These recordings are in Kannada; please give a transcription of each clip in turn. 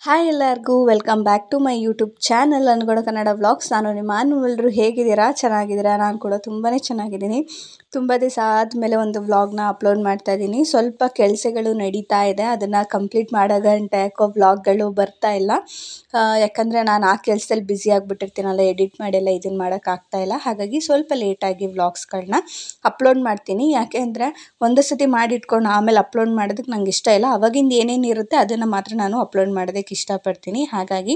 ಹಾಯ್ ಎಲ್ಲರಿಗೂ welcome back to my YouTube channel Angada Kannada vlogs. ನಾನು ನಿಮ್ಮ ಎಲ್ಲರೂ ಹೇಗಿದ್ದೀರಾ? ಚೆನ್ನಾಗಿದ್ದೀರಾ? ನಾನು ಕೂಡ ತುಂಬಾ ಚೆನ್ನಾಗಿದ್ದೀನಿ. ತುಂಬ ದಿವಸ ಆದಮೇಲೆ ಒಂದು ವ್ಲಾಗ್ನ ಅಪ್ಲೋಡ್ ಮಾಡ್ತಾ ಇದ್ದೀನಿ. ಸ್ವಲ್ಪ ಕೆಲಸಗಳು ನಡೀತಾ ಇದೆ, ಅದನ್ನು ಕಂಪ್ಲೀಟ್ ಮಾಡೋಗಂಟೆ ಯಾಕೋ ವ್ಲಾಗ್ಗಳು ಬರ್ತಾ ಇಲ್ಲ. ಯಾಕಂದರೆ ನಾನು ಆ ಕೆಲಸದಲ್ಲಿ ಬ್ಯುಸಿ ಆಗಿಬಿಟ್ಟಿರ್ತೀನಲ್ಲ, ಎಡಿಟ್ ಮಾಡಿಲ್ಲ, ಇದನ್ನು ಮಾಡೋಕ್ಕಾಗ್ತಾ ಇಲ್ಲ. ಹಾಗಾಗಿ ಸ್ವಲ್ಪ ಲೇಟಾಗಿ ವ್ಲಾಗ್ಸ್ಗಳನ್ನ ಅಪ್ಲೋಡ್ ಮಾಡ್ತೀನಿ. ಯಾಕೆ ಅಂದರೆ ಒಂದು ಸತಿ ಮಾಡಿಟ್ಕೊಂಡು ಆಮೇಲೆ ಅಪ್ಲೋಡ್ ಮಾಡೋದಕ್ಕೆ ನಂಗೆ ಇಷ್ಟ ಇಲ್ಲ. ಅವಾಗಿಂದ ಏನೇನು ಇರುತ್ತೆ ಅದನ್ನು ಮಾತ್ರ ನಾನು ಅಪ್ಲೋಡ್ ಮಾಡೋದಕ್ಕೆ ಇಷ್ಟಪಡ್ತೀನಿ. ಹಾಗಾಗಿ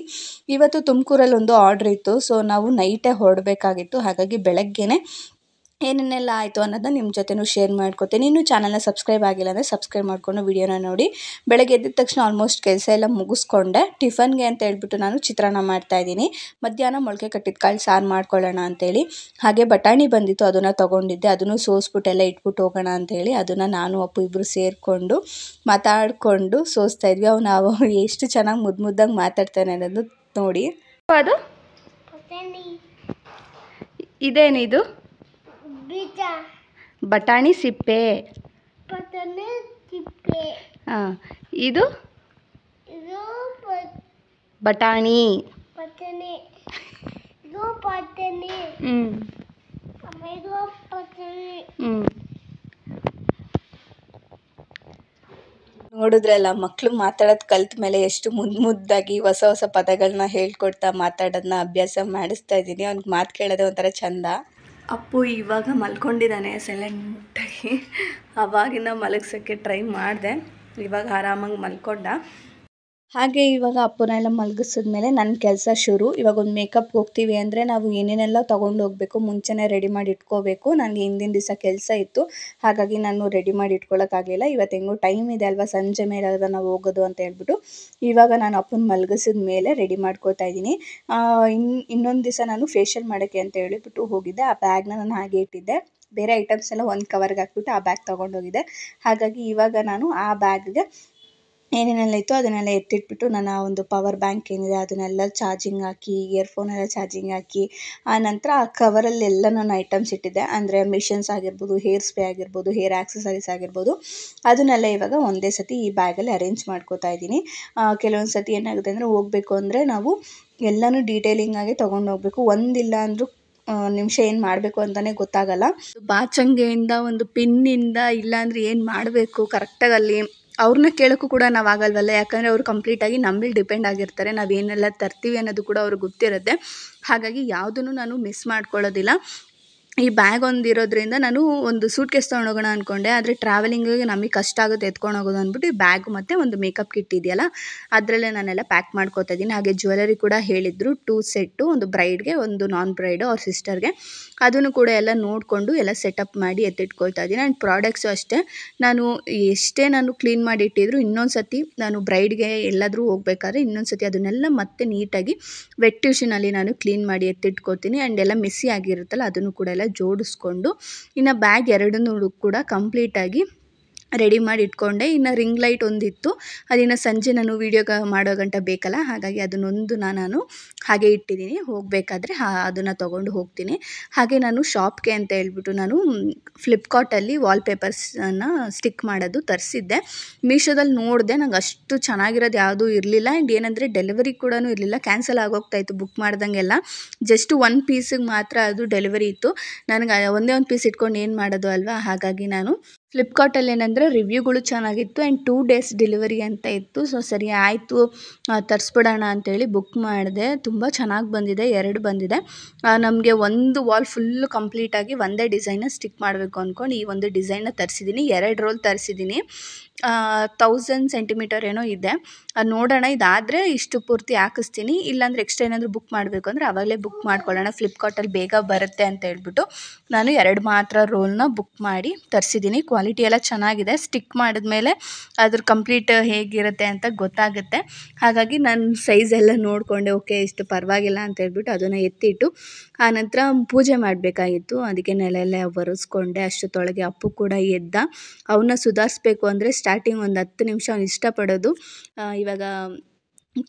ಇವತ್ತು ತುಮಕೂರಲ್ಲಿ ಒಂದು ಆರ್ಡ್ರ್ ಇತ್ತು, ಸೊ ನಾವು ನೈಟೇ ಹೊರಡಬೇಕಾಗಿತ್ತು. ಹಾಗಾಗಿ ಬೆಳಗ್ಗೆನೇ ಏನೇನೆಲ್ಲ ಆಯಿತು ಅನ್ನೋದನ್ನ ನಿಮ್ಮ ಜೊತೆನೂ ಶೇರ್ ಮಾಡ್ಕೊತೀನಿ. ಇನ್ನೂ ಚಾನಲ್ನ ಸಬ್ಸ್ಕ್ರೈಬ್ ಆಗಿಲ್ಲ ಅಂದರೆ ಸಬ್ಸ್ಕ್ರೈಬ್ ಮಾಡಿಕೊಂಡು ವಿಡಿಯೋನ ನೋಡಿ. ಬೆಳಗ್ಗೆ ಎದ್ದ ತಕ್ಷಣ ಆಲ್ಮೋಸ್ಟ್ ಕೆಲಸ ಎಲ್ಲ ಮುಗಿಸ್ಕೊಂಡೆ. ಟಿಫನ್ಗೆ ಅಂತ ಹೇಳ್ಬಿಟ್ಟು ನಾನು ಚಿತ್ರಾನ್ನ ಮಾಡ್ತಾಯಿದ್ದೀನಿ. ಮಧ್ಯಾಹ್ನ ಮೊಳಕೆ ಕಟ್ಟಿದ ಕಾಳು ಸಾರು ಮಾಡ್ಕೊಳ್ಳೋಣ ಅಂತೇಳಿ. ಹಾಗೆ ಬಟಾಣಿ ಬಂದಿತ್ತು, ಅದನ್ನು ತೊಗೊಂಡಿದ್ದೆ. ಅದನ್ನು ಸೋಸ್ಬಿಟ್ಟು ಎಲ್ಲ ಇಟ್ಬಿಟ್ಟು ಹೋಗೋಣ ಅಂತೇಳಿ ಅದನ್ನು ನಾನು ಅಪ್ಪು ಇಬ್ಬರು ಸೇರಿಕೊಂಡು ಮಾತಾಡಿಕೊಂಡು ಸೋಸ್ತಾ ಇದ್ವಿ. ನಾವು ಎಷ್ಟು ಚೆನ್ನಾಗಿ ಮುದ್ದಾಗಿ ಮಾತಾಡ್ತಾನೆ ಅನ್ನೋದು ನೋಡಿ. ಅದು ಇದೇನಿದು? ಬಟಾಣಿ ಸಿಪ್ಪೆ. ಹಾಂ, ಇದು ಬಟಾಣಿ. ನೋಡಿದ್ರಲ್ಲ, ಮಕ್ಕಳು ಮಾತಾಡೋದು ಕಲ್ತ ಮೇಲೆ ಎಷ್ಟು ಮುದ್ದಾಗಿ ಹೊಸ ಹೊಸ ಪದಗಳನ್ನ ಹೇಳ್ಕೊಡ್ತಾ ಮಾತಾಡೋದನ್ನ ಅಭ್ಯಾಸ ಮಾಡಿಸ್ತಾ ಇದ್ದೀನಿ. ಅವ್ನಿಗೆ ಮಾತು ಕೇಳೋದೇ ಒಂಥರ ಚಂದ. ಅಪ್ಪು ಇವಾಗ ಮಲ್ಕೊಂಡಿದ್ದಾನೆ ಸೈಲೆಂಟಾಗಿ. ಅವಾಗಿಂದ ಮಲಗ್ಸೋಕ್ಕೆ ಟ್ರೈ ಮಾಡಿದೆ, ಇವಾಗ ಆರಾಮಾಗಿ ಮಲ್ಕೊಂಡ. ಹಾಗೆ ಇವಾಗ ಅಪ್ಪನೆಲ್ಲ ಮಲಗಿಸಿದ್ಮೇಲೆ ನನ್ನ ಕೆಲಸ ಶುರು. ಇವಾಗ ಒಂದು ಮೇಕಪ್ಗೆ ಹೋಗ್ತೀವಿ ಅಂದರೆ ನಾವು ಏನೇನೆಲ್ಲ ತೊಗೊಂಡು ಹೋಗಬೇಕು ಮುಂಚೆನೇ ರೆಡಿ ಮಾಡಿ ಇಟ್ಕೋಬೇಕು. ನನಗೆ ಹಿಂದಿನ ದಿವಸ ಕೆಲಸ ಇತ್ತು, ಹಾಗಾಗಿ ನಾನು ರೆಡಿ ಮಾಡಿ ಇಟ್ಕೊಳ್ಳೋಕ್ಕಾಗಲಿಲ್ಲ. ಇವತ್ತು ಹೆಂಗೋ ಟೈಮ್ ಇದೆ ಅಲ್ವಾ, ಸಂಜೆ ಮೇಲೆ ಅಲ್ವಾ ನಾವು ಹೋಗೋದು ಅಂತ ಹೇಳ್ಬಿಟ್ಟು ಇವಾಗ ನಾನು ಅಪ್ಪನ ಮಲಗಿಸಿದ ಮೇಲೆ ರೆಡಿ ಮಾಡ್ಕೋತಾ ಇದ್ದೀನಿ. ಇನ್ನೊಂದು ದಿವಸ ನಾನು ಫೇಶಿಯಲ್ ಮಾಡೋಕ್ಕೆ ಅಂತ ಹೇಳಿಬಿಟ್ಟು ಹೋಗಿದ್ದೆ. ಆ ಬ್ಯಾಗ್ನ ನಾನು ಹಾಗೆ ಇಟ್ಟಿದ್ದೆ. ಬೇರೆ ಐಟಮ್ಸ್ ಎಲ್ಲ ಒಂದು ಕವರ್ಗೆ ಹಾಕ್ಬಿಟ್ಟು ಆ ಬ್ಯಾಗ್ ತೊಗೊಂಡೋಗಿದ್ದೆ. ಹಾಗಾಗಿ ಇವಾಗ ನಾನು ಆ ಬ್ಯಾಗ್ಗೆ ಏನೇನೆಲ್ಲ ಇತ್ತು ಅದನ್ನೆಲ್ಲ ಎತ್ತಿಟ್ಬಿಟ್ಟು ನನ್ನ ಒಂದು ಪವರ್ ಬ್ಯಾಂಕ್ ಏನಿದೆ ಅದನ್ನೆಲ್ಲ ಚಾರ್ಜಿಂಗ್ ಹಾಕಿ, ಇಯರ್ಫೋನೆಲ್ಲ ಚಾರ್ಜಿಂಗ್ ಹಾಕಿ, ಆ ನಂತರ ಆ ಕವರಲ್ಲಿ ಎಲ್ಲ ನಾನು ಐಟಮ್ಸ್ ಇಟ್ಟಿದ್ದೆ. ಅಂದರೆ ಮಿಷನ್ಸ್ ಆಗಿರ್ಬೋದು, ಹೇರ್ ಸ್ಪ್ರೇ ಆಗಿರ್ಬೋದು, ಹೇರ್ ಆಕ್ಸಸರೀಸ್ ಆಗಿರ್ಬೋದು, ಅದನ್ನೆಲ್ಲ ಇವಾಗ ಒಂದೇ ಸತಿ ಈ ಬ್ಯಾಗಲ್ಲಿ ಅರೇಂಜ್ ಮಾಡ್ಕೋತಾ ಇದ್ದೀನಿ. ಕೆಲವೊಂದು ಸತಿ ಏನಾಗುತ್ತೆ ಅಂದರೆ ಹೋಗಬೇಕು ಅಂದರೆ ನಾವು ಎಲ್ಲನೂ ಡೀಟೇಲಿಂಗ್ ಆಗಿ ತೊಗೊಂಡು ಹೋಗಬೇಕು. ಒಂದಿಲ್ಲ ಅಂದರೂ ನಿಮಿಷ ಏನು ಮಾಡಬೇಕು ಅಂತಲೇ ಗೊತ್ತಾಗಲ್ಲ. ಬಾಚಂಗೆಯಿಂದ ಒಂದು ಪಿನ್ನಿಂದ ಇಲ್ಲಾಂದರೆ ಏನು ಮಾಡಬೇಕು ಕರೆಕ್ಟಾಗಿ ಅಲ್ಲಿ ಅವ್ರನ್ನ ಕೇಳೋಕ್ಕೂ ಕೂಡ ನಾವು ಆಗಲ್ವಲ್ಲ. ಯಾಕಂದರೆ ಅವರು ಕಂಪ್ಲೀಟಾಗಿ ನಮ್ಮ ಮೇಲೆ ಡಿಪೆಂಡ್ ಆಗಿರ್ತಾರೆ. ನಾವೇನೆಲ್ಲ ತರ್ತೀವಿ ಅನ್ನೋದು ಕೂಡ ಅವ್ರಿಗೆ ಗೊತ್ತಿರುತ್ತೆ. ಹಾಗಾಗಿ ಯಾವುದನ್ನು ನಾನು ಮಿಸ್ ಮಾಡ್ಕೊಳ್ಳೋದಿಲ್ಲ. ಈ ಬ್ಯಾಗ್ ಒಂದು ಇರೋದ್ರಿಂದ ನಾನು ಒಂದು ಸೂಟ್ ಕೇಸ್ ತೊಗೊಂಡೋಗೋಣ ಅಂದ್ಕೊಂಡೆ, ಆದರೆ ಟ್ರಾವೆಲಿಂಗಿಗೆ ನಮಗೆ ಕಷ್ಟ ಆಗುತ್ತೆ ಎತ್ಕೊಂಡು ಹೋಗೋದು ಅಂದ್ಬಿಟ್ಟು ಈ ಬ್ಯಾಗು ಮತ್ತು ಒಂದು ಮೇಕಪ್ ಕಿಟ್ ಇದೆಯಲ್ಲ ಅದರಲ್ಲೇ ನಾನೆಲ್ಲ ಪ್ಯಾಕ್ ಮಾಡ್ಕೋತಾ ಇದ್ದೀನಿ. ಹಾಗೆ ಜ್ಯುವೆಲರಿ ಕೂಡ ಹೇಳಿದರು 2 ಸೆಟ್ಟು, ಒಂದು ಬ್ರೈಡ್ಗೆ, ಒಂದು ನಾನ್ ಬ್ರೈಡು ಅವ್ರ ಸಿಸ್ಟರ್ಗೆ. ಅದನ್ನು ಕೂಡ ಎಲ್ಲ ನೋಡಿಕೊಂಡು ಎಲ್ಲ ಸೆಟಪ್ ಮಾಡಿ ಎತ್ತಿಟ್ಕೊಳ್ತಾ ಇದ್ದೀನಿ. ಆ್ಯಂಡ್ ಪ್ರಾಡಕ್ಟ್ಸು ಅಷ್ಟೇ, ನಾನು ಎಷ್ಟೇ ನಾನು ಕ್ಲೀನ್ ಮಾಡಿ ಇಟ್ಟಿದ್ರು ಇನ್ನೊಂದು ಸತಿ ನಾನು ಬ್ರೈಡ್ಗೆ ಎಲ್ಲಾದರೂ ಹೋಗ್ಬೇಕಾದ್ರೆ ಇನ್ನೊಂದು ಸತಿ ಅದನ್ನೆಲ್ಲ ಮತ್ತೆ ನೀಟಾಗಿ ವೆಟ್ ಟ್ಯೂಷನಲ್ಲಿ ನಾನು ಕ್ಲೀನ್ ಮಾಡಿ ಎತ್ತಿಟ್ಕೊತೀನಿ. ಆ್ಯಂಡ್ ಎಲ್ಲ ಮಿಸ್ಸಿ ಆಗಿರುತ್ತಲ್ಲ ಅದನ್ನು ಕೂಡ ಎಲ್ಲ ಜೋಡಿಸ್ಕೊಂಡು ಇನ್ನು ಬ್ಯಾಗ್ ಎರಡನ್ನೂ ಕೂಡ ಕಂಪ್ಲೀಟಾಗಿ ರೆಡಿ ಮಾಡಿ ಇಟ್ಕೊಂಡೆ. ಇನ್ನು ರಿಂಗ್ ಲೈಟ್ ಒಂದಿತ್ತು, ಅದಿನ್ನು ಸಂಜೆ ನಾನು ವೀಡಿಯೋ ಮಾಡೋ ಗಂಟ ಬೇಕಲ್ಲ, ಹಾಗಾಗಿ ಅದನ್ನೊಂದು ನಾನು ಹಾಗೆ ಇಟ್ಟಿದ್ದೀನಿ. ಹೋಗಬೇಕಾದ್ರೆ ಅದನ್ನು ತೊಗೊಂಡು ಹೋಗ್ತೀನಿ. ಹಾಗೆ ನಾನು ಶಾಪ್ಗೆ ಅಂತ ಹೇಳ್ಬಿಟ್ಟು ನಾನು ಫ್ಲಿಪ್ಕಾರ್ಟಲ್ಲಿ ವಾಲ್ಪೇಪರ್ಸನ್ನು ಸ್ಟಿಕ್ ಮಾಡೋದು ತರಿಸಿದ್ದೆ. ಮೀಶೋದಲ್ಲಿ ನೋಡಿದೆ, ನಂಗೆ ಅಷ್ಟು ಚೆನ್ನಾಗಿರೋದು ಯಾವುದೂ ಇರಲಿಲ್ಲ. ಆ್ಯಂಡ್ ಏನಂದರೆ ಡೆಲಿವರಿ ಕೂಡ ಇರಲಿಲ್ಲ, ಕ್ಯಾನ್ಸಲ್ ಆಗೋಗ್ತಾಯಿತ್ತು ಬುಕ್ ಮಾಡ್ದಂಗೆಲ್ಲ. ಜಸ್ಟ್ 1 ಪೀಸಿಗೆ ಮಾತ್ರ ಅದು ಡೆಲಿವರಿ ಇತ್ತು. ನನಗೆ ಒಂದೇ ಒಂದು ಪೀಸ್ ಇಟ್ಕೊಂಡು ಏನು ಮಾಡೋದು ಅಲ್ವಾ. ಹಾಗಾಗಿ ನಾನು ಫ್ಲಿಪ್ಕಾರ್ಟಲ್ಲಿ ಏನಂದರೆ ರಿವ್ಯೂಗಳು ಚೆನ್ನಾಗಿತ್ತು ಆ್ಯಂಡ್ 2 ಡೇಸ್ ಡೆಲಿವರಿ ಅಂತ ಇತ್ತು. ಸೊ ಸರಿ ಆಯಿತು ತರಿಸ್ಬಿಡೋಣ ಅಂಥೇಳಿ ಬುಕ್ ಮಾಡಿದೆ. ತುಂಬ ಚೆನ್ನಾಗಿ ಬಂದಿದೆ, 2 ಬಂದಿದೆ. ನಮಗೆ ಒಂದು ವಾಲ್ ಫುಲ್ಲು ಕಂಪ್ಲೀಟಾಗಿ ಒಂದೇ ಡಿಸೈನ್ನ ಸ್ಟಿಕ್ ಮಾಡಬೇಕು ಅಂದ್ಕೊಂಡು ಈ ಒಂದು ಡಿಸೈನ್ನ ತರಿಸಿದ್ದೀನಿ. 2 ರೋಲ್ ತರಿಸಿದ್ದೀನಿ. 1000 ಸೆಂಟಿಮೀಟರ್ ಏನೋ ಇದೆ. ನೋಡೋಣ, ಇದಾದರೆ ಇಷ್ಟು ಪೂರ್ತಿ ಹಾಕಿಸ್ತೀನಿ. ಇಲ್ಲಾಂದರೆ ಎಕ್ಸ್ಟ್ರಾ ಏನಾದರೂ ಬುಕ್ ಮಾಡಬೇಕು ಅಂದರೆ ಆವಾಗಲೇ ಬುಕ್ ಮಾಡ್ಕೊಳ್ಳೋಣ, ಫ್ಲಿಪ್ಕಾರ್ಟಲ್ಲಿ ಬೇಗ ಬರುತ್ತೆ ಅಂತ ಹೇಳ್ಬಿಟ್ಟು ನಾನು 2 ಮಾತ್ರ ರೋಲ್ನ ಬುಕ್ ಮಾಡಿ ತರಿಸಿದ್ದೀನಿ. ಕ್ವಾಲಿಟಿ ಎಲ್ಲ ಚೆನ್ನಾಗಿದೆ. ಸ್ಟಿಕ್ ಮಾಡಿದ್ಮೇಲೆ ಅದ್ರ ಕಂಪ್ಲೀಟ್ ಹೇಗಿರುತ್ತೆ ಅಂತ ಗೊತ್ತಾಗುತ್ತೆ. ಹಾಗಾಗಿ ನಾನು ಸೈಜ್ ಎಲ್ಲ ನೋಡಿಕೊಂಡೆ, ಓಕೆ ಇಷ್ಟು ಪರವಾಗಿಲ್ಲ ಅಂತ ಹೇಳ್ಬಿಟ್ಟು ಅದನ್ನು ಎತ್ತಿಟ್ಟು ಆನಂತರ ಪೂಜೆ ಮಾಡಬೇಕಾಗಿತ್ತು. ಅದಕ್ಕೆ ನೆಲ ಎಲ್ಲ ಒರೆಸ್ಕೊಂಡೆ. ಅಷ್ಟೊತ್ತೊಳಗೆ ಅಪ್ಪು ಕೂಡ ಎದ್ದ. ಅವನ್ನ ಸುಧಾರಿಸ್ಬೇಕು ಅಂದರೆ ಸ್ಟಾರ್ಟಿಂಗ್ ಒಂದು 10 ನಿಮಿಷ ಅವ್ನು ಇಷ್ಟಪಡೋದು. ಇವಾಗ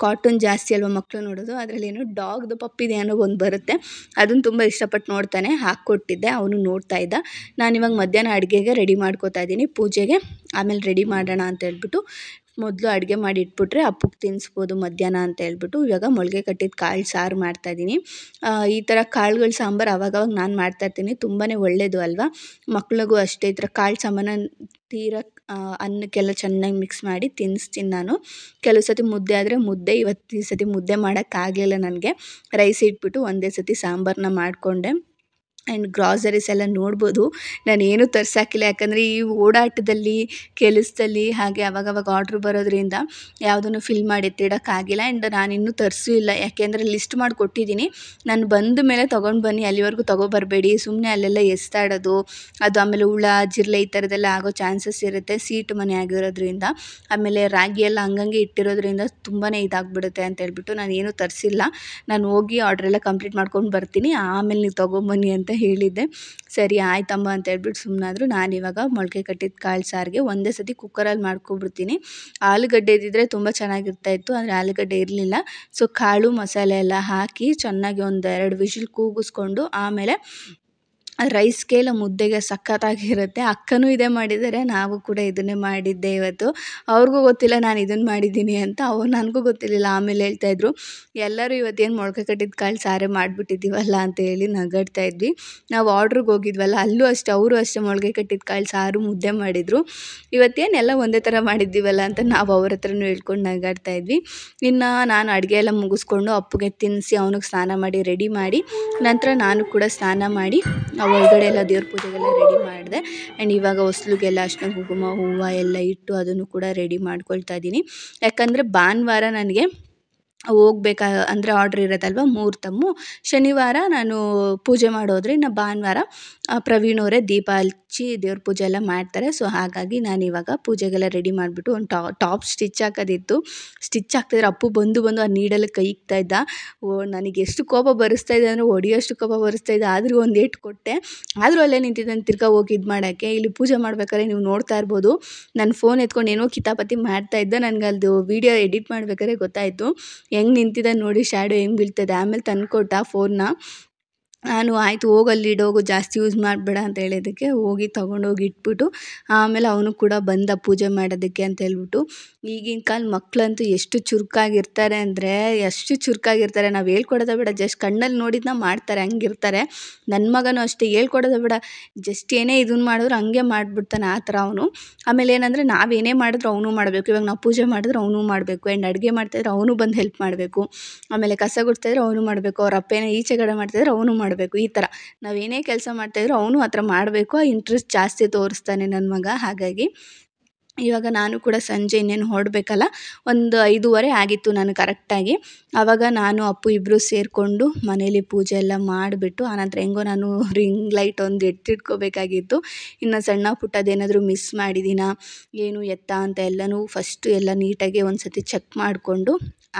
ಕಾರ್ಟೂನ್ ಜಾಸ್ತಿ ಅಲ್ವ ಮಕ್ಕಳು ನೋಡೋದು, ಅದರಲ್ಲಿ ಏನೋ ಡಾಗ್ದು ಪಪ್ಪಿದೆ ಅನ್ನೋ ಒಂದು ಬರುತ್ತೆ, ಅದನ್ನು ತುಂಬ ಇಷ್ಟಪಟ್ಟು ನೋಡ್ತಾನೆ. ಹಾಕ್ಕೊಟ್ಟಿದ್ದೆ, ಅವನು ನೋಡ್ತಾ ಇದ್ದ. ನಾನಿವಾಗ ಮಧ್ಯಾಹ್ನ ಅಡುಗೆಗೆ ರೆಡಿ ಮಾಡ್ಕೋತಾ ಇದ್ದೀನಿ, ಪೂಜೆಗೆ ಆಮೇಲೆ ರೆಡಿ ಮಾಡೋಣ ಅಂತ ಹೇಳ್ಬಿಟ್ಟು ಮೊದಲು ಅಡುಗೆ ಮಾಡಿ ಇಟ್ಬಿಟ್ರೆ ಅಪ್ಪಗೆ ತಿನ್ನಿಸ್ಬೋದು ಮಧ್ಯಾಹ್ನ ಅಂತ ಹೇಳ್ಬಿಟ್ಟು ಇವಾಗ ಮೊಳಕೆ ಕಟ್ಟಿದ ಕಾಳು ಸಾರು ಮಾಡ್ತಾಯಿದ್ದೀನಿ. ಈ ಥರ ಕಾಳುಗಳ ಸಾಂಬಾರು ಆವಾಗವಾಗ ನಾನು ಮಾಡ್ತಾಯಿರ್ತೀನಿ, ತುಂಬಾ ಒಳ್ಳೆಯದು ಅಲ್ವಾ. ಮಕ್ಳಿಗೂ ಅಷ್ಟೇ ಈ ಥರ ಕಾಳು ಸಾಂಬಾರನ್ನ ತೀರಾ ಅನ್ನಕ್ಕೆಲ್ಲ ಚೆನ್ನಾಗಿ ಮಿಕ್ಸ್ ಮಾಡಿ ತಿನ್ನಿಸ್ತೀನಿ ನಾನು. ಕೆಲವು ಸತಿ ಮುದ್ದೆ ಆದರೆ ಮುದ್ದೆ, ಇವತ್ತು ಈ ಸತಿ ಮುದ್ದೆ ಮಾಡೋಕ್ಕಾಗಲಿಲ್ಲ ನನಗೆ. ರೈಸ್ ಇಟ್ಬಿಟ್ಟು ಒಂದೇ ಸತಿ ಸಾಂಬಾರನ್ನ ಮಾಡಿಕೊಂಡೆ. ಆ್ಯಂಡ್ ಗ್ರಾಸರೀಸ್ ಎಲ್ಲ ನೋಡ್ಬೋದು, ನಾನೇನು ತರ್ಸಾಕಿಲ್ಲ. ಯಾಕಂದರೆ ಈ ಓಡಾಟದಲ್ಲಿ, ಕೆಲಸದಲ್ಲಿ ಹಾಗೆ ಅವಾಗವಾಗ ಆರ್ಡ್ರ್ ಬರೋದ್ರಿಂದ ಯಾವುದನ್ನು ಫಿಲ್ ಮಾಡಿ ಎತ್ತಿಡೋಕ್ಕಾಗಿಲ್ಲ. ಆ್ಯಂಡ್ ನಾನಿನ್ನೂ ತರಿಸೂ ಇಲ್ಲ, ಯಾಕೆಂದರೆ ಲಿಸ್ಟ್ ಮಾಡಿ ಕೊಟ್ಟಿದ್ದೀನಿ. ನಾನು ಬಂದ ಮೇಲೆ ತೊಗೊಂಡು ಬನ್ನಿ, ಅಲ್ಲಿವರೆಗೂ ತೊಗೊಬರಬೇಡಿ, ಸುಮ್ಮನೆ ಅಲ್ಲೆಲ್ಲ ಎಸ್ತಾಡೋದು, ಅದು ಆಮೇಲೆ ಹುಳ ಜಿರಳೆ ಈ ಥರದ್ದೆಲ್ಲ ಆಗೋ ಚಾನ್ಸಸ್ ಇರುತ್ತೆ ಸೀಟ್ ಮನೆ ಆಗಿರೋದ್ರಿಂದ. ಆಮೇಲೆ ರಾಗಿ ಎಲ್ಲ ಹಂಗಂಗೆ ಇಟ್ಟಿರೋದ್ರಿಂದ ತುಂಬಾ ಇದಾಗ್ಬಿಡುತ್ತೆ ಅಂತ ಹೇಳ್ಬಿಟ್ಟು ನಾನು ಏನೂ ತರಿಸಿಲ್ಲ. ನಾನು ಹೋಗಿ ಆರ್ಡ್ರೆಲ್ಲ ಕಂಪ್ಲೀಟ್ ಮಾಡ್ಕೊಂಡು ಬರ್ತೀನಿ, ಆಮೇಲೆ ನೀವು ತೊಗೊಂಬನ್ನಿ ಅಂತ ಹೇಳಿದ್ದೆ. ಸರಿ ಆಯ್ತಮ್ಮ ಅಂತ ಹೇಳ್ಬಿಟ್ಟು ಸುಮ್ಮನಾದ್ರು. ನಾನಿವಾಗ ಮೊಳಕೆ ಕಟ್ಟಿದ ಕಾಳು ಸಾರಿಗೆ ಒಂದೇ ಸತಿ ಕುಕ್ಕರಲ್ಲಿ ಮಾಡ್ಕೊಬಿಡ್ತೀನಿ. ಆಲೂಗಡ್ಡೆ ಇದ್ದಿದ್ರೆ ತುಂಬ ಚೆನ್ನಾಗಿರ್ತಾಯಿತ್ತು, ಆದರೆ ಆಲೂಗಡ್ಡೆ ಇರಲಿಲ್ಲ. ಸೊ ಕಾಳು ಮಸಾಲೆ ಎಲ್ಲ ಹಾಕಿ ಚೆನ್ನಾಗಿ ಒಂದು 2 ವಿಷಿಲ್ ಕೂಗಿಸ್ಕೊಂಡು ಆಮೇಲೆ ರೈಸ್ಗೆ ಇಲ್ಲ ಮುದ್ದೆಗೆ ಸಖತ್ತಾಗಿರುತ್ತೆ. ಅಕ್ಕನೂ ಇದೇ ಮಾಡಿದ್ದಾರೆ, ನಾವು ಕೂಡ ಇದನ್ನೇ ಮಾಡಿದ್ದೆ ಇವತ್ತು. ಅವ್ರಿಗೂ ಗೊತ್ತಿಲ್ಲ ನಾನು ಇದನ್ನು ಮಾಡಿದ್ದೀನಿ ಅಂತ, ನನಗೂ ಗೊತ್ತಿರಲಿಲ್ಲ. ಆಮೇಲೆ ಹೇಳ್ತಾಯಿದ್ರು, ಎಲ್ಲರೂ ಇವತ್ತೇನು ಮೊಳಕೆ ಕಟ್ಟಿದ ಕಾಳು ಸಾರೇ ಮಾಡಿಬಿಟ್ಟಿದ್ದೀವಲ್ಲ ಅಂತ ಹೇಳಿ ನಗಾಡ್ತಾ ಇದ್ವಿ. ನಾವು ಆರ್ಡ್ರಿಗೆ ಹೋಗಿದ್ವಲ್ಲ, ಅಲ್ಲೂ ಅಷ್ಟೇ, ಅವರು ಅಷ್ಟೇ ಮೊಳಕೆ ಕಟ್ಟಿದ ಕಾಳು ಸಾರು ಮುದ್ದೆ ಮಾಡಿದರು. ಇವತ್ತೇನೆಲ್ಲ ಒಂದೇ ಥರ ಮಾಡಿದ್ದೀವಲ್ಲ ಅಂತ ನಾವು ಅವ್ರ ಹತ್ರನೂ ಹೇಳ್ಕೊಂಡು ನಗಾಡ್ತಾ ಇದ್ವಿ. ಇನ್ನು ನಾನು ಅಡುಗೆ ಎಲ್ಲ ಮುಗಿಸ್ಕೊಂಡು ಅಪ್ಪಗೆ ತಿನ್ನಿಸಿ ಅವನಿಗೆ ಸ್ನಾನ ಮಾಡಿ ರೆಡಿ ಮಾಡಿ, ನಂತರ ನಾನು ಕೂಡ ಸ್ನಾನ ಮಾಡಿ ಒಳಗಡೆ ಎಲ್ಲ ದೇವ್ರ ಪೂಜೆಗೆಲ್ಲ ರೆಡಿ ಮಾಡಿದೆ. ಆ್ಯಂಡ್ ಇವಾಗ ಹೊಸ್ಲಿಗೆಲ್ಲ ಅರಿಶಿನ ಕುಂಕುಮ ಹೂವು ಎಲ್ಲ ಇಟ್ಟು ಅದನ್ನು ಕೂಡ ರೆಡಿ ಮಾಡ್ಕೊಳ್ತಾ ಇದ್ದೀನಿ. ಯಾಕಂದರೆ ಭಾನುವಾರ ನನಗೆ ಅಂದರೆ ಆರ್ಡ್ರ್ ಇರೋದಲ್ವ ಮುಹೂರ್ತಮ್ಮು. ಶನಿವಾರ ನಾನು ಪೂಜೆ ಮಾಡೋದ್ರೆ, ಇನ್ನು ಭಾನುವಾರ ಪ್ರವೀಣ್ ಅವರೇ ದೀಪ ಹಚ್ಚಿ ದೇವ್ರ ಪೂಜೆ ಎಲ್ಲ ಮಾಡ್ತಾರೆ. ಸೊ ಹಾಗಾಗಿ ನಾನು ಇವಾಗ ಪೂಜೆಗೆಲ್ಲ ರೆಡಿ ಮಾಡಿಬಿಟ್ಟು ಒಂದು ಟಾಪ್ ಸ್ಟಿಚ್ ಹಾಕೋದಿತ್ತು. ಸ್ಟಿಚ್ ಹಾಕ್ತಿದ್ರೆ ಅಪ್ಪು ಬಂದು ಆ ನೀಡಲ್ಲಿ ಕೈ ಇಕ್ತಾ ಇದ್ದ. ನನಗೆ ಎಷ್ಟು ಕೋಪ ಬರಿಸ್ತಾ ಇದೆ ಅಂದರೆ ಹೊಡಿಯೋಷ್ಟು ಕೋಪ ಬರಿಸ್ತಾ ಇದ್ದ. ಆದರೂ ಒಂದು ಏಟು ಕೊಟ್ಟೆ, ಆದರೂ ಅಲ್ಲೇ ನಿಂತಿದ್ದಾನೆ ತಿರ್ಗಾ ಹೋಗಿ ಇದು ಮಾಡೋಕ್ಕೆ. ಇಲ್ಲಿ ಪೂಜೆ ಮಾಡ್ಬೇಕಾದ್ರೆ ನೀವು ನೋಡ್ತಾ ಇರ್ಬೋದು, ನನ್ನ ಫೋನ್ ಎತ್ಕೊಂಡು ಏನೋ ಕಿತಾಪತಿ ಮಾಡ್ತಾಯಿದ್ದೆ. ನನಗೆ ಅದು ವೀಡಿಯೋ ಎಡಿಟ್ ಮಾಡ್ಬೇಕಾದ್ರೆ ಗೊತ್ತಾಯಿತು ಹೆಂಗೆ ನಿಂತಿದ್ದ ನೋಡಿ, ಶ್ಯಾಡೋ ಹೆಂಗೆ ಬೀಳ್ತದೆ. ಆಮೇಲೆ ತಂದುಕೊಟ್ಟ ಫೋನ್ನ. ನಾನು ಆಯಿತು ಹೋಗಲ್ಲಿ ಇಡೋಗು, ಜಾಸ್ತಿ ಯೂಸ್ ಮಾಡಬೇಡ ಅಂತ ಹೇಳಿದ್ದಕ್ಕೆ ಹೋಗಿ ತೊಗೊಂಡೋಗಿ ಇಟ್ಬಿಟ್ಟು ಆಮೇಲೆ ಅವನು ಕೂಡ ಬಂದ ಪೂಜೆ ಮಾಡೋದಕ್ಕೆ ಅಂತ ಹೇಳ್ಬಿಟ್ಟು. ಈಗಿನ ಕಾಲ ಮಕ್ಕಳಂತೂ ಎಷ್ಟು ಚುರುಕಾಗಿರ್ತಾರೆ ಅಂದರೆ ಎಷ್ಟು ಚುರುಕಾಗಿರ್ತಾರೆ. ನಾವು ಹೇಳ್ಕೊಡೋದೇ ಬೇಡ, ಜಸ್ಟ್ ಕಣ್ಣಲ್ಲಿ ನೋಡಿದ್ನ ಮಾಡ್ತಾರೆ, ಹಂಗಿರ್ತಾರೆ. ನನ್ನ ಮಗನೂ ಅಷ್ಟೇ, ಹೇಳ್ಕೊಡೋದೇ ಬೇಡ, ಜಸ್ಟ್ ಏನೇ ಇದನ್ನು ಮಾಡಿದ್ರು ಹಂಗೆ ಮಾಡಿಬಿಡ್ತಾನೆ ಆ ಥರ ಅವನು. ಆಮೇಲೆ ಏನಂದರೆ ನಾವೇನೇ ಮಾಡಿದ್ರು ಅವನು ಮಾಡಬೇಕು. ಇವಾಗ ನಾವು ಪೂಜೆ ಮಾಡಿದ್ರೆ ಅವನು ಮಾಡಬೇಕು. ಆ್ಯಂಡ್ ಅಡುಗೆ ಮಾಡ್ತಾಯಿದ್ರೆ ಅವನು ಬಂದು ಹೆಲ್ಪ್ ಮಾಡಬೇಕು. ಆಮೇಲೆ ಕಸ ಗುಡಿಸ್ತಾಯಿದ್ರೆ ಅವನು ಮಾಡಬೇಕು. ಅವ್ರ ಅಪ್ಪ ಏನೋ ಈಚೆಗಡೆ ಮಾಡ್ತಾಯಿದ್ರೆ ಅವನು ಮಾಡಬೇಕು. ಈ ಥರ ನಾವೇನೇ ಕೆಲಸ ಮಾಡ್ತಾಯಿದ್ರು ಅವನು ಆ ಥರ ಮಾಡಬೇಕು. ಆ ಇಂಟ್ರೆಸ್ಟ್ ಜಾಸ್ತಿ ತೋರಿಸ್ತಾನೆ ನನ್ನ ಮಗ. ಹಾಗಾಗಿ ಇವಾಗ ನಾನು ಕೂಡ ಸಂಜೆ ಇನ್ನೇನು ಹೊರಡಬೇಕಲ್ಲ, ಒಂದು 5:30 ಆಗಿತ್ತು ನಾನು ಕರೆಕ್ಟಾಗಿ. ಆವಾಗ ನಾನು ಅಪ್ಪು ಇಬ್ಬರು ಸೇರಿಕೊಂಡು ಮನೇಲಿ ಪೂಜೆ ಎಲ್ಲ ಮಾಡಿಬಿಟ್ಟು ಆನಂತರ ಹೆಂಗೋ ನಾನು ರಿಂಗ್ ಲೈಟ್ ಒಂದು ಎತ್ತಿಟ್ಕೋಬೇಕಾಗಿತ್ತು. ಇನ್ನು ಸಣ್ಣ ಪುಟ್ಟದೇನಾದರೂ ಮಿಸ್ ಮಾಡಿದ್ದೀನಾ ಏನು ಎತ್ತ ಅಂತ ಎಲ್ಲನೂ ಫಸ್ಟು ಎಲ್ಲ ನೀಟಾಗಿ ಒಂದು ಸತಿ ಚೆಕ್ ಮಾಡಿಕೊಂಡು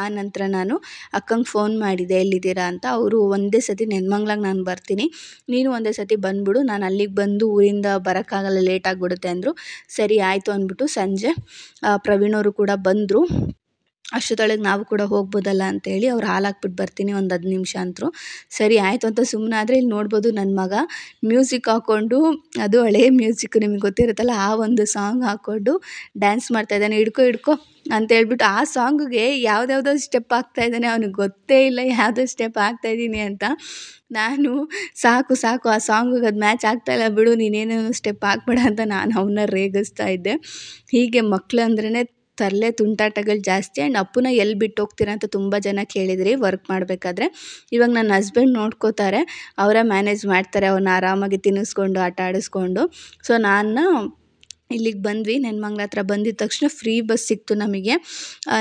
ಆನಂತರ ನಾನು ಅಕ್ಕಂಗೆ ಫೋನ್ ಮಾಡಿದೆ ಎಲ್ಲಿದ್ದೀರಾ ಅಂತ. ಅವರು ಒಂದೇ ಸತಿ ನೆನ್ಮಂಗ್ಲಾಗೆ ನಾನು ಬರ್ತೀನಿ, ನೀನು ಒಂದೇ ಸತಿ ಬಂದುಬಿಡು, ನಾನು ಅಲ್ಲಿಗೆ ಬಂದು ಊರಿಂದ ಬರೋಕ್ಕಾಗಲ್ಲ, ಲೇಟ್ ಆಗಿಬಿಡುತ್ತೆ ಅಂದರು. ಸರಿ ಆಯಿತು ಅಂದ್ಬಿಟ್ಟು ಸಂಜೆ ಪ್ರವೀಣ್ ಅವರು ಕೂಡ ಬಂದರು. ಅಷ್ಟೊತ್ತೊಳಗೆ ನಾವು ಕೂಡ ಹೋಗ್ಬೋದಲ್ಲ ಅಂತೇಳಿ ಅವ್ರು ಹಾಲು ಹಾಕ್ಬಿಟ್ಟು ಬರ್ತೀನಿ ಒಂದು 10 ನಿಮಿಷ ಅಂತರು. ಸರಿ ಆಯಿತು ಅಂತ ಸುಮ್ಮನಾದರೆ. ಇಲ್ಲಿ ನೋಡ್ಬೋದು ನನ್ನ ಮಗ ಮ್ಯೂಸಿಕ್ ಹಾಕ್ಕೊಂಡು, ಅದು ಹಳೆಯ ಮ್ಯೂಸಿಕ್ ನಿಮಗೆ ಗೊತ್ತಿರುತ್ತಲ್ಲ, ಆ ಒಂದು ಸಾಂಗ್ ಹಾಕ್ಕೊಂಡು ಡ್ಯಾನ್ಸ್ ಮಾಡ್ತಾಯಿದ್ದಾನೆ. ಹಿಡ್ಕೊ ಅಂತ ಹೇಳ್ಬಿಟ್ಟು ಆ ಸಾಂಗಿಗೆ ಯಾವುದ್ಯಾವುದೋ ಸ್ಟೆಪ್ ಹಾಕ್ತಾಯಿದ್ದಾನೆ. ಅವ್ನಿಗೆ ಗೊತ್ತೇ ಇಲ್ಲ ಯಾವುದೋ ಸ್ಟೆಪ್ ಹಾಕ್ತಾಯಿದ್ದೀನಿ ಅಂತ. ನಾನು ಸಾಕು ಆ ಸಾಂಗಿಗೆ ಅದು ಮ್ಯಾಚ್ ಆಗ್ತಾಯಿಲ್ಲ ಬಿಡು, ನೀನೇನೇನೋ ಸ್ಟೆಪ್ ಹಾಕ್ಬೇಡ ಅಂತ ನಾನು ಅವನ್ನ ರೇಗಿಸ್ತಾ ಇದ್ದೆ. ಹೀಗೆ ಮಕ್ಕಳು ಅಂದ್ರೇ ತರಲೆ ತುಂಟಾಟಗಳು ಜಾಸ್ತಿ. ಆ್ಯಂಡ್ ಅಪ್ಪನ ಎಲ್ಲಿ ಬಿಟ್ಟು ಹೋಗ್ತೀರಾ ಅಂತ ತುಂಬ ಜನ ಕೇಳಿದ್ರಿ ವರ್ಕ್ ಮಾಡಬೇಕಾದ್ರೆ. ಇವಾಗ ನನ್ನ ಹಸ್ಬೆಂಡ್ ನೋಡ್ಕೋತಾರೆ, ಅವರೇ ಮ್ಯಾನೇಜ್ ಮಾಡ್ತಾರೆ, ಅವ್ರನ್ನ ಆರಾಮಾಗಿ ತಿನ್ನಿಸ್ಕೊಂಡು ಆಟ ಆಡಿಸ್ಕೊಂಡು. ಸೊ ನಾನು ಇಲ್ಲಿಗೆ ಬಂದ್ವಿ, ನೆನ್ಮಂಗ್ಲ ಹತ್ರ. ಬಂದಿದ್ದ ತಕ್ಷಣ ಫ್ರೀ ಬಸ್ ಸಿಕ್ತು ನಮಗೆ.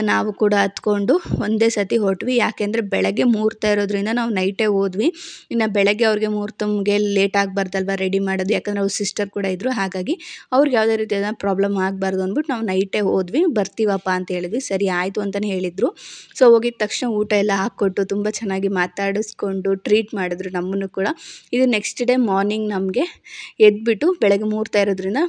ನಾವು ಕೂಡ ಹತ್ಕೊಂಡು ಒಂದೇ ಸತಿ ಹೊರಟ್ವಿ. ಯಾಕೆಂದರೆ ಬೆಳಗ್ಗೆ ಮುಹೂರ್ತ ಇರೋದ್ರಿಂದ ನಾವು ನೈಟೇ ಹೋದ್ವಿ. ಇನ್ನು ಬೆಳಗ್ಗೆ ಅವ್ರಿಗೆ ಮುಹೂರ್ತಮ್ಗೆ ಲೇಟ್ ಆಗಬಾರ್ದಲ್ವ ರೆಡಿ ಮಾಡೋದು, ಯಾಕಂದರೆ ಅವ್ರ ಸಿಸ್ಟರ್ ಕೂಡ ಇದ್ದರು. ಹಾಗಾಗಿ ಅವ್ರಿಗೆ ಯಾವುದೇ ರೀತಿಯಾದ ಪ್ರಾಬ್ಲಮ್ ಆಗಬಾರ್ದು ಅಂದ್ಬಿಟ್ಟು ನಾವು ನೈಟೇ ಹೋದ್ವಿ. ಬರ್ತೀವಪ್ಪ ಅಂತ ಹೇಳಿದ್ವಿ. ಸರಿ ಆಯಿತು ಅಂತಲೇ ಹೇಳಿದರು. ಸೊ ಹೋಗಿದ ತಕ್ಷಣ ಊಟ ಎಲ್ಲ ಹಾಕ್ಕೊಟ್ಟು ತುಂಬ ಚೆನ್ನಾಗಿ ಮಾತಾಡಿಸ್ಕೊಂಡು ಟ್ರೀಟ್ ಮಾಡಿದ್ರು ನಮ್ಮನ್ನು ಕೂಡ. ಇದು ನೆಕ್ಸ್ಟ್ ಡೇ ಮಾರ್ನಿಂಗ್ ನಮಗೆ ಎದ್ಬಿಟ್ಟು ಬೆಳಗ್ಗೆ ಮುಹೂರ್ತ ಇರೋದ್ರಿಂದ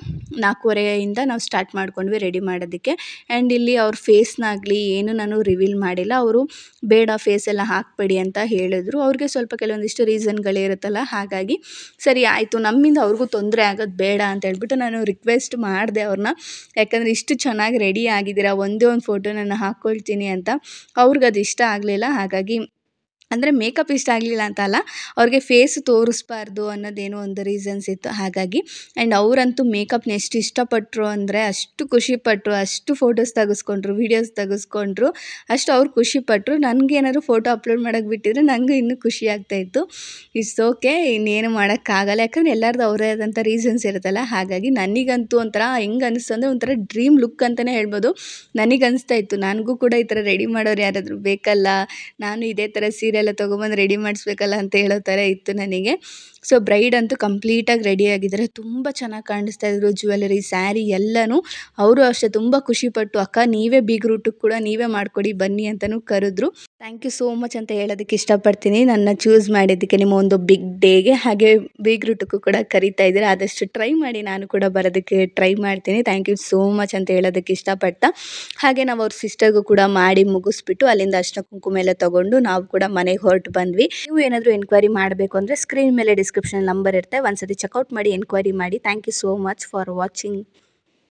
4:30 6:30 ನಾವು ಸ್ಟಾರ್ಟ್ ಮಾಡ್ಕೊಂಡ್ವಿ ರೆಡಿ ಮಾಡೋದಕ್ಕೆ. ಆ್ಯಂಡ್ ಇಲ್ಲಿ ಅವ್ರ ಫೇಸ್ನಾಗಲಿ ಏನು ನಾನು ರಿವೀಲ್ ಮಾಡಿಲ್ಲ. ಅವರು ಬೇಡ ಫೇಸ್ ಎಲ್ಲ ಹಾಕಬೇಡಿ ಅಂತ ಹೇಳಿದ್ರು. ಅವ್ರಿಗೆ ಸ್ವಲ್ಪ ಕೆಲವೊಂದಿಷ್ಟು ರೀಸನ್ಗಳಿರುತ್ತಲ್ಲ, ಹಾಗಾಗಿ ಸರಿ ಆಯಿತು, ನಮ್ಮಿಂದ ಅವ್ರಿಗೂ ತೊಂದರೆ ಆಗೋದು ಬೇಡ ಅಂತ ಹೇಳ್ಬಿಟ್ಟು ನಾನು ರಿಕ್ವೆಸ್ಟ್ ಮಾಡಿದೆ ಅವ್ರನ್ನ. ಯಾಕಂದರೆ ಇಷ್ಟು ಚೆನ್ನಾಗಿ ರೆಡಿ ಆಗಿದ್ದೀರಾ, ಒಂದೇ ಒಂದು ಫೋಟೋ ನಾನು ಹಾಕ್ಕೊಳ್ತೀನಿ ಅಂತ. ಅವ್ರಿಗೆ ಅದು ಇಷ್ಟ ಆಗಲಿಲ್ಲ. ಹಾಗಾಗಿ ಅಂದರೆ ಮೇಕಪ್ ಇಷ್ಟ ಆಗಲಿಲ್ಲ ಅಂತ ಅಲ್ಲ, ಅವ್ರಿಗೆ ಫೇಸ್ ತೋರಿಸ್ಬಾರ್ದು ಅನ್ನೋದೇನೋ ಒಂದು ರೀಸನ್ಸ್ ಇತ್ತು. ಹಾಗಾಗಿ ಆ್ಯಂಡ್ ಅವರಂತೂ ಮೇಕಪ್ನ ಎಷ್ಟು ಇಷ್ಟಪಟ್ಟರು ಅಂದರೆ ಅಷ್ಟು ಖುಷಿಪಟ್ಟರು, ಅಷ್ಟು ಫೋಟೋಸ್ ತೆಗೆಸ್ಕೊಂಡ್ರು, ವೀಡಿಯೋಸ್ ತೆಗೆಸ್ಕೊಂಡ್ರು, ಅಷ್ಟು ಅವ್ರು ಖುಷಿಪಟ್ಟರು. ನನಗೇನಾದ್ರು ಫೋಟೋ ಅಪ್ಲೋಡ್ ಮಾಡೋಕ್ಕೆ ಬಿಟ್ಟಿದ್ರೆ ನನಗೂ ಇನ್ನೂ ಖುಷಿ ಆಗ್ತಾಯಿತ್ತು. ಇಟ್ಸ್ ಓಕೆ, ಇನ್ನೇನು ಮಾಡೋಕ್ಕಾಗಲ್ಲ. ಯಾಕಂದರೆ ಎಲ್ಲರದ್ದು ಅವರೇ ಆದಂಥ ರೀಸನ್ಸ್ ಇರುತ್ತಲ್ಲ. ಹಾಗಾಗಿ ನನಗಂತೂ ಒಂಥರ ಹೆಂಗೆ ಅನಿಸ್ತು ಅಂದರೆ ಒಂಥರ ಡ್ರೀಮ್ ಲುಕ್ ಅಂತಲೇ ಹೇಳ್ಬೋದು. ನನಗೆ ಅನಿಸ್ತಾ ಇತ್ತು ನನಗೂ ಕೂಡ ಈ ಥರ ರೆಡಿ ಮಾಡೋರು ಯಾರಾದರೂ ಬೇಕಲ್ಲ, ನಾನು ಇದೇ ಥರ ಸೀರೆ ಎಲ್ಲ ತೊಗೊಬಂದು ರೆಡಿ ಮಾಡಿಸ್ಬೇಕಲ್ಲ ಅಂತ ಹೇಳೋ ಥರ ಇತ್ತು ನನಗೆ. ಸೊ ಬ್ರೈಡ್ ಅಂತೂ ಕಂಪ್ಲೀಟಾಗಿ ರೆಡಿಯಾಗಿದ್ದಾರೆ. ತುಂಬ ಚೆನ್ನಾಗಿ ಕಾಣಿಸ್ತಾ ಇದ್ರು, ಜ್ಯುವೆಲರಿ, ಸ್ಯಾರಿ ಎಲ್ಲನೂ. ಅವರು ಅಷ್ಟೇ ತುಂಬ ಖುಷಿಪಟ್ಟು, ಅಕ್ಕ ನೀವೇ ಬೀಗ್ರೂಟಕ್ಕೆ ಕೂಡ ನೀವೇ ಮಾಡಿಕೊಡಿ ಬನ್ನಿ ಅಂತಲೂ ಕರೆದ್ರು. ಥ್ಯಾಂಕ್ ಯು ಸೋ ಮಚ್ ಅಂತ ಹೇಳೋದಕ್ಕೆ ಇಷ್ಟಪಡ್ತೀನಿ, ನನ್ನ ಚೂಸ್ ಮಾಡಿದ್ದಕ್ಕೆ ನಿಮ್ಮ ಒಂದು ಬಿಗ್ ಡೇಗೆ. ಹಾಗೆ ಬೀಗ್ರೂಟಕ್ಕೂ ಕೂಡ ಕರಿತಾ ಇದ್ದೀರಾ, ಆದಷ್ಟು ಟ್ರೈ ಮಾಡಿ, ನಾನು ಕೂಡ ಬರೋದಕ್ಕೆ ಟ್ರೈ ಮಾಡ್ತೀನಿ. ಥ್ಯಾಂಕ್ ಯು ಸೋ ಮಚ್ ಅಂತ ಹೇಳೋದಕ್ಕೆ ಇಷ್ಟಪಡ್ತಾ, ಹಾಗೆ ನಾವು ಅವ್ರ ಸಿಸ್ಟರ್ಗೂ ಕೂಡ ಮಾಡಿ ಮುಗಿಸ್ಬಿಟ್ಟು ಅಲ್ಲಿಂದ ಅರ್ಶಿನ ಕುಂಕುಮ ಎಲ್ಲ ತೊಗೊಂಡು ನಾವು ಕೂಡ ಮನೆಗೆ ಹೊರಟು ಬಂದ್ವಿ. ನೀವು ಏನಾದರೂ ಎನ್ಕ್ವೈರಿ ಮಾಡಬೇಕು ಅಂದರೆ ಸ್ಕ್ರೀನ್ ಮೇಲೆ ಡಿಸ್ಕ್ರಿಪ್ಷನ್ ನಂಬರ್ ಇರುತ್ತೆ, ಒಂದ್ಸತಿ ಚೆಕ್ಔಟ್ ಮಾಡಿ ಎನ್ಕ್ವೈರಿ ಮಾಡಿ. Thank you so much for watching.